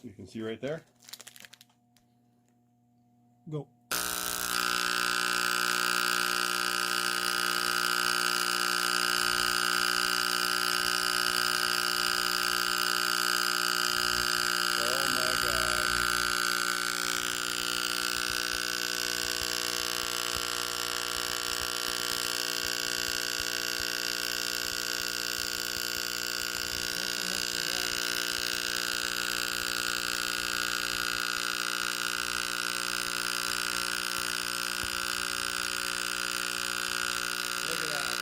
You can see right there. Go. Look at that.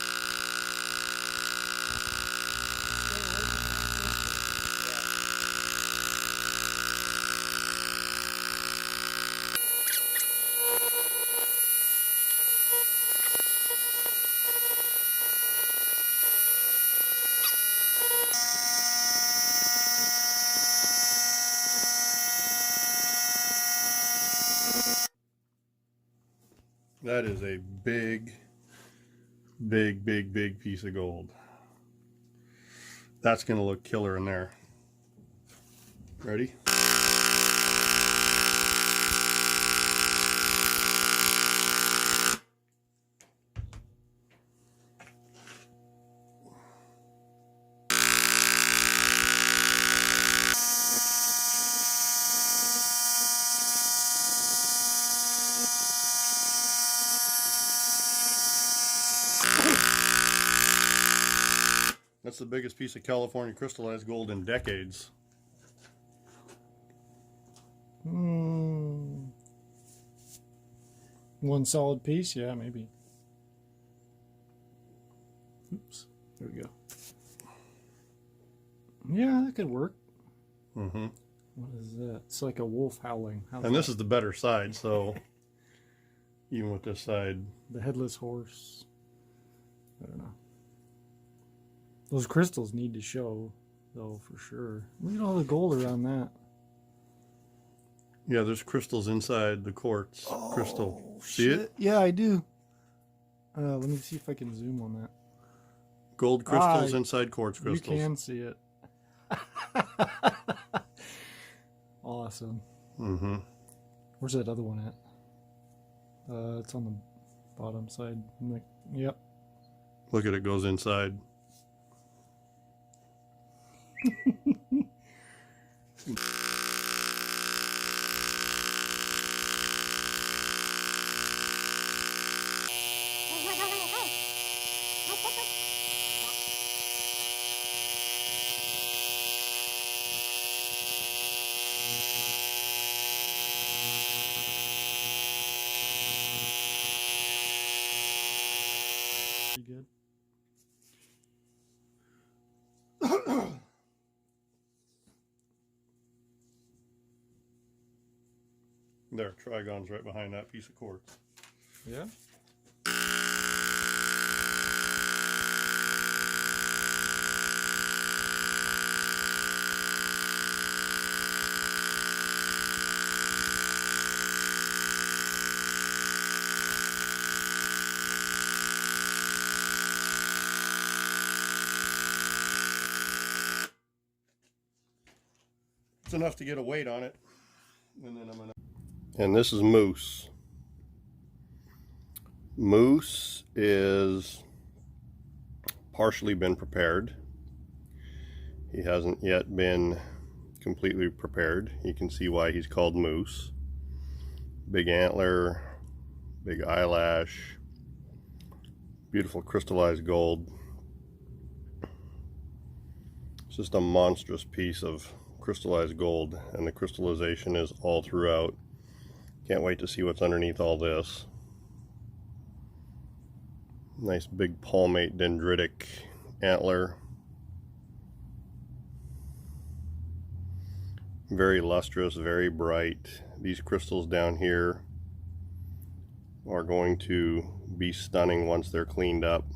That is a big piece of gold. That's gonna look killer in there. Ready? That's the biggest piece of California crystallized gold in decades. One solid piece? Yeah, maybe. Oops. There we go. Yeah, that could work. Mm-hmm. What is that? It's like a wolf howling. And this is the better side, so even with this side. The headless horse. I don't know. Those crystals need to show, though, for sure. Look at all the gold around that. Yeah, there's crystals inside the quartz crystal. See it? Yeah, I do. Let me see if I can zoom on that. Gold crystals inside quartz crystals. You can see it. Awesome. Mm-hmm. Where's that other one at? It's on the bottom side. Yep. Look at it, goes inside. Pretty good. There, trigon's right behind that piece of quartz. Yeah. It's enough to get a weight on it. And then I'm gonna. And this is moose. Moose is partially been prepared. He hasn't yet been completely prepared. You can see why he's called moose. Big antler, big eyelash, beautiful crystallized gold. It's just a monstrous piece of crystallized gold, and the crystallization is all throughout. Can't wait to see what's underneath all this. Nice big palmate dendritic antler. Very lustrous, very bright. These crystals down here are going to be stunning once they're cleaned up.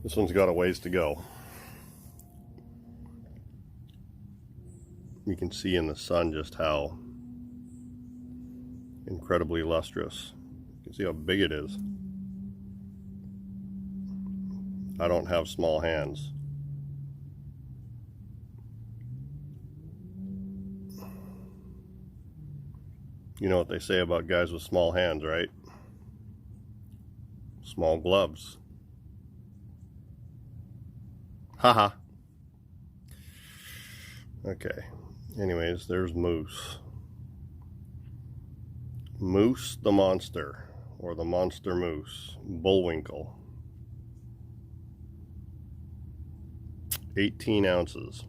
This one's got a ways to go. You can see in the sun just how incredibly lustrous. You can see how big it is. I don't have small hands. You know what they say about guys with small hands, right? Small gloves. Haha. Okay. Anyways, there's Moose. Moose the monster, or the monster moose. Bullwinkle. 18 ounces.